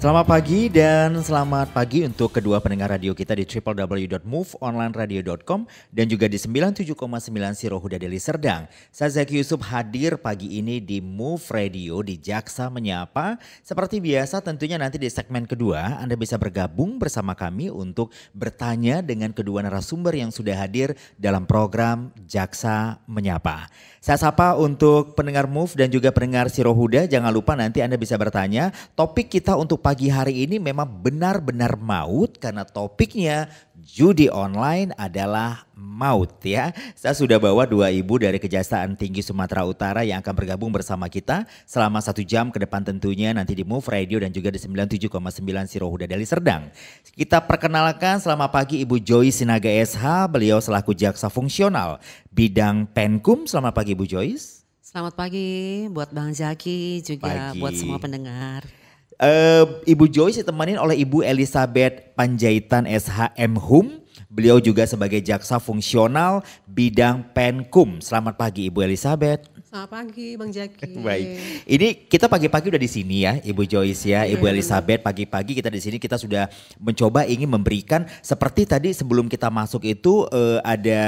Selamat pagi dan selamat pagi untuk kedua pendengar radio kita di www.moveonlineradio.com dan juga di 97,9 Siro Huda Deli Serdang. Saya Zaki Yusuf hadir pagi ini di Move Radio di Jaksa Menyapa. Seperti biasa tentunya nanti di segmen kedua Anda bisa bergabung bersama kami untuk bertanya dengan kedua narasumber yang sudah hadir dalam program Jaksa Menyapa. Saya sapa untuk pendengar Move dan juga pendengar Siro Huda, jangan lupa nanti Anda bisa bertanya. Topik kita untuk pagi hari ini memang benar-benar maut karena topiknya judi online adalah maut ya. Saya sudah bawa dua ibu dari Kejaksaan Tinggi Sumatera Utara yang akan bergabung bersama kita selama 1 jam ke depan tentunya nanti di Move Radio dan juga di 97,9 Siro Huda Deli Serdang. Kita perkenalkan selamat pagi Ibu Joyce Sinaga SH, beliau selaku jaksa fungsional bidang Penkum. Selamat pagi Ibu Joyce. Selamat pagi buat Bang Zaki juga buat semua pendengar. Ibu Joyce ditemenin oleh Ibu Elizabeth Panjaitan SH M.Hum. Beliau juga sebagai jaksa fungsional bidang Penkum. Selamat pagi Ibu Elizabeth. Selamat pagi Bang Zaki. Baik. Ini kita pagi-pagi udah di sini ya Ibu Joyce ya, Ibu Elizabeth, pagi-pagi kita di sini kita sudah mencoba ingin memberikan seperti tadi sebelum kita masuk itu ada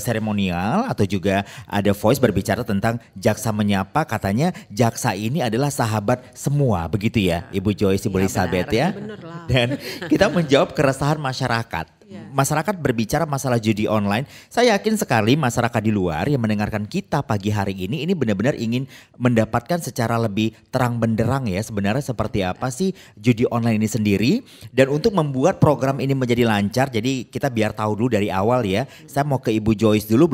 seremonial atau juga ada voice berbicara tentang jaksa menyapa, katanya jaksa ini adalah sahabat semua begitu ya Ibu Joyce, Ibu Elizabeth ya. Dan kita menjawab keresahan masyarakat. Masyarakat berbicara masalah judi online. Saya yakin sekali masyarakat di luar yang mendengarkan kita pagi hari ini benar-benar ingin mendapatkan secara lebih terang benderang ya sebenarnya seperti apa sih judi online ini sendiri. Dan untuk membuat program ini menjadi lancar, jadi kita biar tahu dulu dari awal ya. Saya mau ke Ibu Joyce dulu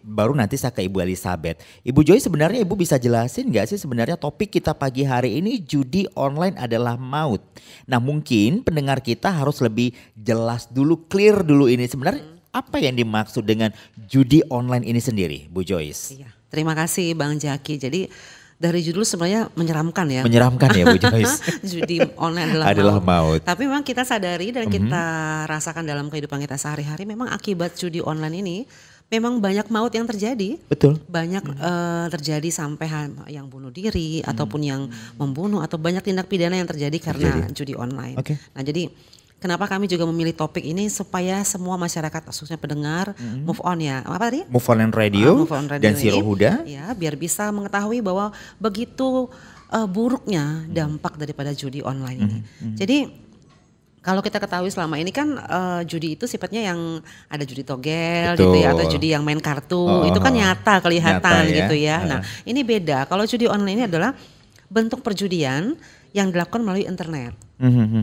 baru nanti saya ke Ibu Elizabeth. Ibu Joyce sebenarnya Ibu bisa jelasin gak sih sebenarnya topik kita pagi hari ini judi online adalah maut. Nah mungkin pendengar kita harus lebih jelas dulu, clear dulu ini sebenarnya apa yang dimaksud dengan judi online ini sendiri Bu Joyce. Iya, terima kasih Bang Zaki. Jadi dari judul sebenarnya menyeramkan ya. Menyeramkan ya Bu Joyce. Judi online adalah maut. Tapi memang kita sadari dan kita rasakan dalam kehidupan kita sehari-hari memang akibat judi online ini memang banyak maut yang terjadi. Betul. Banyak terjadi sampai yang bunuh diri ataupun yang membunuh atau banyak tindak pidana yang terjadi karena judi online. Okay. Nah jadi kenapa kami juga memilih topik ini supaya semua masyarakat khususnya pendengar move on ya. Apa tadi? Move on radio, dan Siro Huda. Ya biar bisa mengetahui bahwa begitu buruknya dampak daripada judi online ini. Jadi kalau kita ketahui selama ini kan judi itu sifatnya yang ada judi togel gitu ya atau judi yang main kartu itu kan nyata kelihatan gitu ya. Nah ini beda, kalau judi online ini adalah bentuk perjudian yang dilakukan melalui internet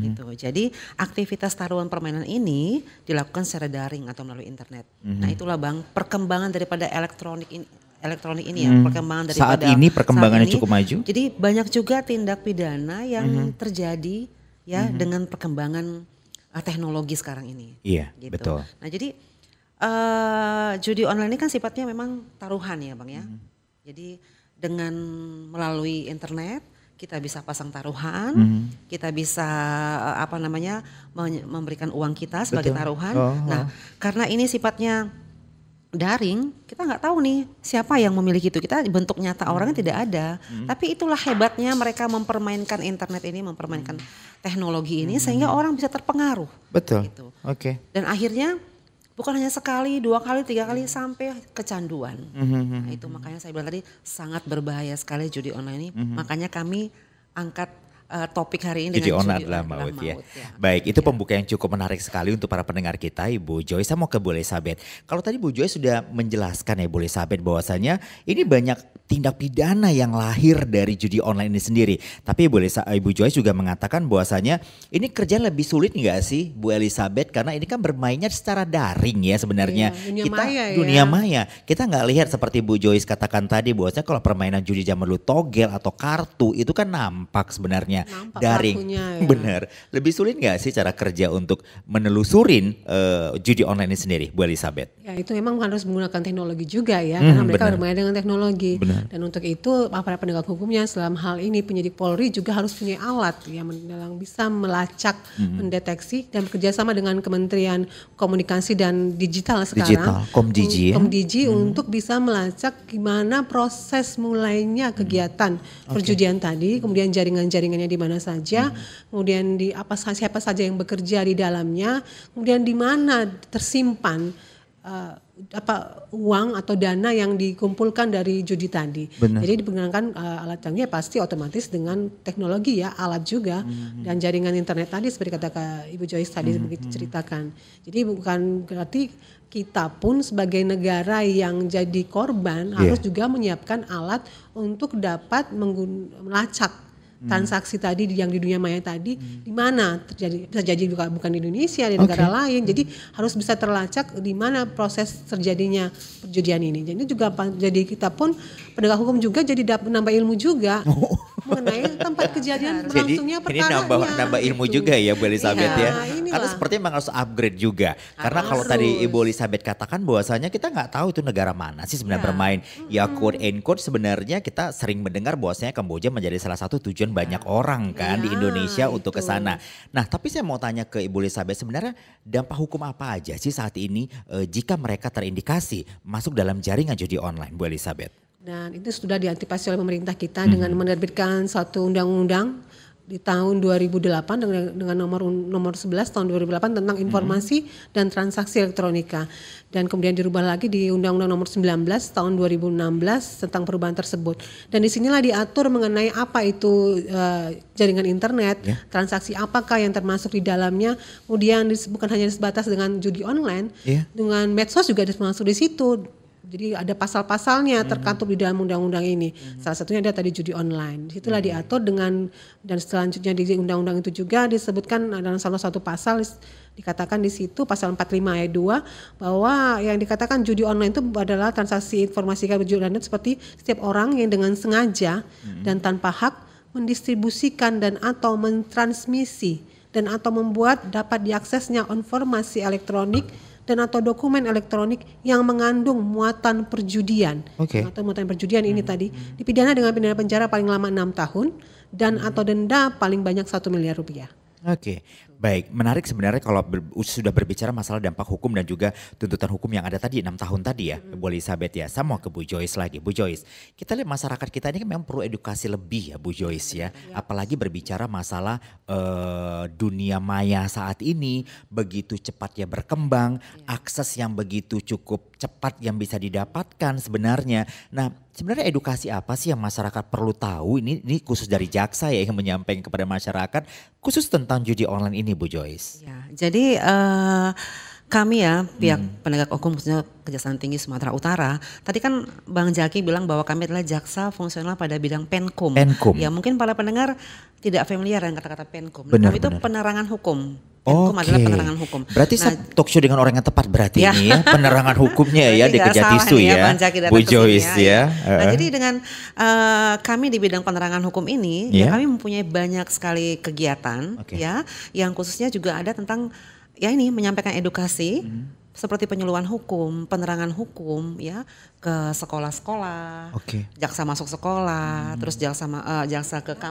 gitu. Jadi aktivitas taruhan permainan ini dilakukan secara daring atau melalui internet. Nah itulah Bang perkembangan daripada elektronik ini ya, perkembangan daripada saat ini perkembangannya cukup maju. Jadi banyak juga tindak pidana yang terjadi ya dengan perkembangan teknologi sekarang ini. Iya, gitu. Betul. Nah jadi judi online ini kan sifatnya memang taruhan ya Bang ya. Jadi dengan melalui internet kita bisa pasang taruhan, kita bisa memberikan uang kita sebagai taruhan. Nah karena ini sifatnya daring, kita nggak tahu nih siapa yang memiliki itu. Kita bentuk nyata orangnya tidak ada. Tapi itulah hebatnya mereka mempermainkan internet ini, mempermainkan teknologi ini sehingga orang bisa terpengaruh. Betul. Gitu. Oke. Dan akhirnya bukan hanya sekali, 2 kali, 3 kali sampai kecanduan. Nah, itu makanya saya bilang tadi sangat berbahaya sekali judi online ini. Makanya kami angkat topik hari ini dengan judi online maut ya. Baik, itu pembuka yang cukup menarik sekali untuk para pendengar kita Ibu Joyce. Saya mau ke Bu Elizabeth. Kalau tadi Bu Joyce sudah menjelaskan ya Bu Elizabeth bahwasanya ini banyak tindak pidana yang lahir dari judi online ini sendiri. Tapi Ibu Joyce juga mengatakan bahwasanya ini kerjaan lebih sulit enggak sih Bu Elizabeth karena ini kan bermainnya secara daring ya sebenarnya. Dunia maya. Kita nggak lihat seperti Bu Joyce katakan tadi bahwasanya kalau permainan judi zaman dulu togel atau kartu itu kan nampak sebenarnya sifatnya nampak daring. pelakunya, ya. Bener. Lebih sulit nggak sih cara kerja untuk menelusurin judi online ini sendiri, Bu Elizabeth? Ya itu memang harus menggunakan teknologi juga ya, karena mereka benar. bermain dengan teknologi. Benar. Dan untuk itu aparat penegak hukumnya dalam hal ini penyidik Polri juga harus punya alat yang bisa melacak, mendeteksi dan bekerjasama dengan Kementerian Komunikasi dan Digital sekarang. Komdigi ya? Komdigi untuk bisa melacak gimana proses mulainya kegiatan perjudian tadi, kemudian jaringan-jaringannya di mana saja, kemudian di siapa saja yang bekerja di dalamnya, kemudian di mana tersimpan uang atau dana yang dikumpulkan dari judi tadi. Benar. Jadi digunakan alat canggih pasti otomatis dengan teknologi ya, alat juga dan jaringan internet tadi seperti kata Ibu Joyce tadi begitu ceritakan. Jadi bukan berarti kita pun sebagai negara yang jadi korban harus juga menyiapkan alat untuk dapat melacak transaksi tadi yang di dunia maya tadi di mana terjadi, bisa jadi bukan di Indonesia, di negara lain. Jadi harus bisa terlacak di mana proses terjadinya perjudian ini. Jadi juga jadi kita pun penegak hukum juga jadi nambah ilmu juga mengenai tempat kejadian berlangsungnya perkara. Ini nambah ilmu juga ya Bu Elizabeth ya. Inilah. Karena sepertinya memang harus upgrade juga. Karena kalau tadi Ibu Elizabeth katakan bahwasanya kita nggak tahu itu negara mana sih sebenarnya bermain. Ya quote and quote sebenarnya kita sering mendengar bahwasanya Kamboja menjadi salah satu tujuan banyak orang kan di Indonesia untuk ke sana. Nah, tapi saya mau tanya ke Ibu Elizabeth, sebenarnya dampak hukum apa aja sih saat ini jika mereka terindikasi masuk dalam jaringan judi online, Bu Elizabeth? Dan itu sudah diantisipasi oleh pemerintah kita dengan menerbitkan suatu undang-undang di tahun 2008 dengan nomor 11 tahun 2008 tentang informasi dan transaksi elektronika. Dan kemudian dirubah lagi di Undang-Undang nomor 19 tahun 2016 tentang perubahan tersebut. Dan disinilah diatur mengenai apa itu jaringan internet, transaksi apakah yang termasuk di dalamnya. Kemudian bukan hanya sebatas dengan judi online, dengan medsos juga termasuk di situ. Jadi ada pasal-pasalnya terkatup di dalam undang-undang ini. Salah satunya ada tadi judi online. Disitulah diatur dengan, dan selanjutnya di undang-undang itu juga disebutkan dalam salah satu pasal dikatakan di situ pasal 45 ayat 2 bahwa yang dikatakan judi online itu adalah transaksi informasi judi online seperti setiap orang yang dengan sengaja dan tanpa hak mendistribusikan dan atau mentransmisi dan atau membuat dapat diaksesnya informasi elektronik dan atau dokumen elektronik yang mengandung muatan perjudian. Atau muatan perjudian ini tadi dipidana dengan pidana penjara paling lama 6 tahun dan atau denda paling banyak 1 miliar rupiah. Oke, baik. Menarik sebenarnya kalau sudah berbicara masalah dampak hukum dan juga tuntutan hukum yang ada tadi 6 tahun tadi ya, Bu Elizabeth ya. Saya mau ke Bu Joyce lagi. Bu Joyce, kita lihat masyarakat kita ini kan memang perlu edukasi lebih ya Bu Joyce ya. Apalagi berbicara masalah dunia maya saat ini begitu cepatnya berkembang, akses yang begitu cukup cepat yang bisa didapatkan sebenarnya. Nah, sebenarnya edukasi apa sih yang masyarakat perlu tahu? Ini khusus dari jaksa ya yang menyampaikan kepada masyarakat khusus tentang judi online ini, Bu Joyce. Ya, jadi kami ya pihak penegak hukum khususnya Kejaksaan Tinggi Sumatera Utara, tadi kan Bang Jaki bilang bahwa kami adalah jaksa fungsional pada bidang Penkum. Ya mungkin para pendengar tidak familiar dengan kata-kata Penkum. Benar, itu penerangan hukum. Penkum adalah penerangan hukum. Berarti saya talk show dengan orang yang tepat berarti ini ya, penerangan hukumnya ya di Kejatisu ya, Bu Joyce ya. Nah jadi dengan kami di bidang penerangan hukum ini, ya kami mempunyai banyak sekali kegiatan ya, yang khususnya juga ada tentang ya ini menyampaikan edukasi seperti penyuluhan hukum, penerangan hukum ya ke sekolah-sekolah, jaksa masuk sekolah, terus jaksa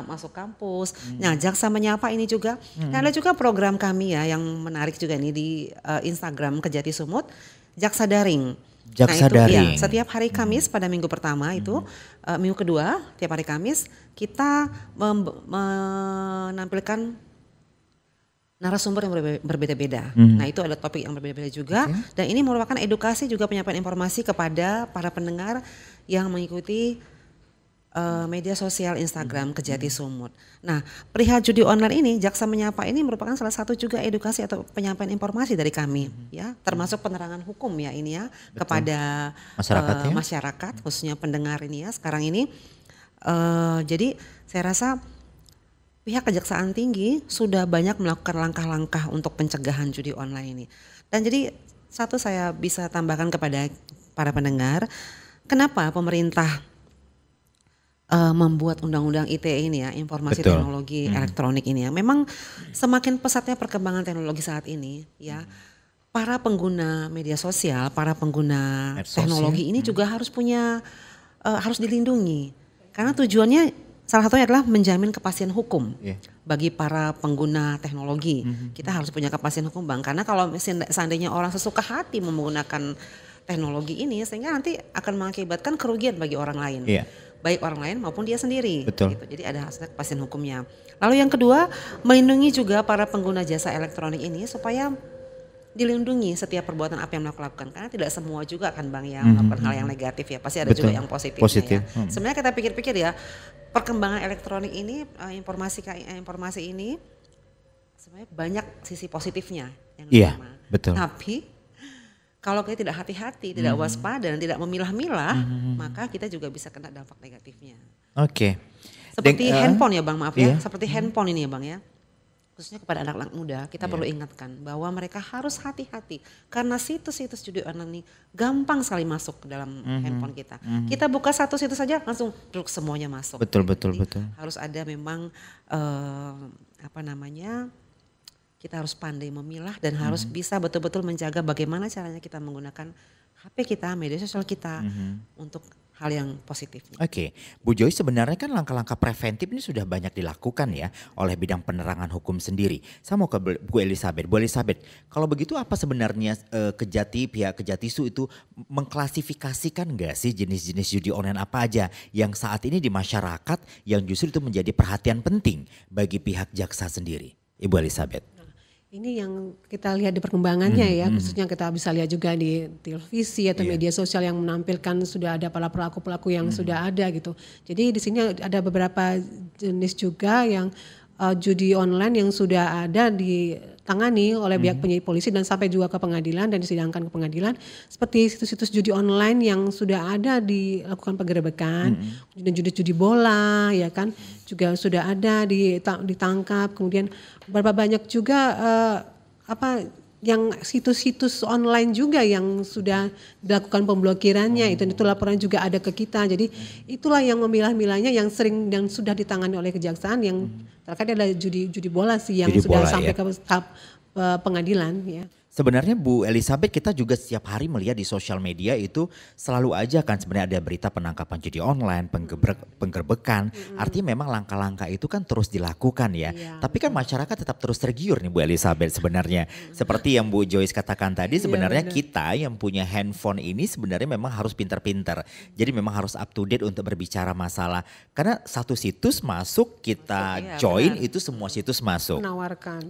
masuk kampus. Nah, jaksa menyapa ini juga. Nah, ada juga program kami ya yang menarik juga nih di Instagram Kejati Sumut, Jaksa Daring. Jaksa Daring. Ya, setiap hari Kamis pada minggu pertama itu, minggu kedua tiap hari Kamis kita menampilkan narasumber yang berbeda-beda. Nah itu ada topik yang berbeda-beda juga. Dan ini merupakan edukasi juga penyampaian informasi kepada para pendengar yang mengikuti media sosial Instagram Kejati Sumut. Nah perihal judi online ini, Jaksa Menyapa ini merupakan salah satu juga edukasi atau penyampaian informasi dari kami, ya, termasuk penerangan hukum ya ini ya. Betul. Kepada masyarakat, khususnya pendengar ini ya sekarang ini. Jadi saya rasa pihak Kejaksaan Tinggi sudah banyak melakukan langkah-langkah untuk pencegahan judi online ini. Dan jadi satu saya bisa tambahkan kepada para pendengar, kenapa pemerintah membuat undang-undang ITE ini ya, informasi Betul. teknologi elektronik ini ya. Memang semakin pesatnya perkembangan teknologi saat ini ya, para pengguna media sosial, para pengguna Medsos, teknologi ini juga harus punya harus dilindungi. Karena tujuannya salah satunya adalah menjamin kepastian hukum bagi para pengguna teknologi. Kita harus punya kepastian hukum, Bang. Karena kalau seandainya orang sesuka hati menggunakan teknologi ini, sehingga nanti akan mengakibatkan kerugian bagi orang lain. Baik orang lain maupun dia sendiri. Betul. Gitu. Jadi ada aspek kepastian hukumnya. Lalu yang kedua, melindungi juga para pengguna jasa elektronik ini supaya dilindungi setiap perbuatan apa yang mereka lakukan. Karena tidak semua juga kan Bang yang melakukan hal yang negatif ya. Pasti ada juga yang positifnya ya. Sebenarnya kita pikir-pikir ya, perkembangan elektronik ini, informasi ini sebenarnya banyak sisi positifnya yang utama. Betul. Tapi kalau kita tidak hati-hati, tidak waspada dan tidak memilah-milah, maka kita juga bisa kena dampak negatifnya. Seperti handphone ya Bang, maaf ya. Seperti handphone ini ya Bang ya. Khususnya kepada anak-anak muda, kita perlu ingatkan bahwa mereka harus hati-hati. Karena situs-situs judi online ini gampang sekali masuk ke dalam handphone kita. Kita buka satu situs saja langsung semuanya masuk. Betul. Harus ada memang kita harus pandai memilah dan harus bisa betul-betul menjaga bagaimana caranya kita menggunakan HP kita, media sosial kita untuk hal yang positif. Bu Joy, sebenarnya kan langkah-langkah preventif ini sudah banyak dilakukan ya oleh bidang penerangan hukum sendiri. Saya mau ke Bu Elizabeth. Bu Elizabeth, kalau begitu apa sebenarnya pihak Kejatisu itu mengklasifikasikan nggak sih jenis-jenis judi online apa aja yang saat ini di masyarakat yang justru itu menjadi perhatian penting bagi pihak jaksa sendiri? Ibu Elizabeth. Ini yang kita lihat di perkembangannya ya, khususnya kita bisa lihat juga di televisi atau media sosial yang menampilkan sudah ada para pelaku-pelaku yang sudah ada gitu. Jadi di sini ada beberapa jenis juga yang judi online yang sudah ada ditangani oleh pihak penyidik polisi dan sampai juga ke pengadilan dan disidangkan ke pengadilan, seperti situs-situs judi online yang sudah ada dilakukan penggerebekan, dan judi bola ya kan juga sudah ada ditangkap, kemudian berapa banyak juga yang situs-situs online juga yang sudah dilakukan pemblokirannya, itu laporan juga ada ke kita. Jadi itulah yang memilah-milahnya yang sering dan sudah ditangani oleh kejaksaan yang terkait ada judi bola sih yang sudah sampai ke tahap pengadilan ya. Sebenarnya Bu Elizabeth, kita juga setiap hari melihat di sosial media itu selalu aja kan sebenarnya ada berita penangkapan judi online, penggerbekan. Artinya memang langkah-langkah itu kan terus dilakukan ya. Tapi kan masyarakat tetap terus tergiur nih Bu Elizabeth sebenarnya. Seperti yang Bu Joyce katakan tadi, sebenarnya kita yang punya handphone ini sebenarnya memang harus pintar-pintar. Jadi memang harus up to date untuk berbicara masalah. Karena satu situs masuk kita join itu semua situs masuk.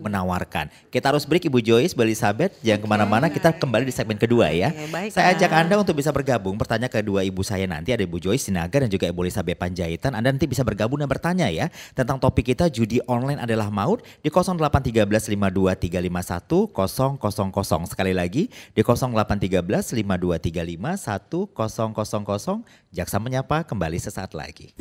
Menawarkan. Kita harus break Ibu Joyce, Bu Elizabeth. Jangan kemana-mana, kita kembali di segmen kedua ya. Saya ajak Anda untuk bisa bergabung, bertanya ke dua ibu saya nanti, ada Ibu Joyce Sinaga dan juga Ibu Elizabeth Panjaitan. Anda nanti bisa bergabung dan bertanya ya tentang topik kita, judi online adalah maut, di 0813-52351-000. Sekali lagi di 0813-52351-000. Jaksa Menyapa kembali sesaat lagi.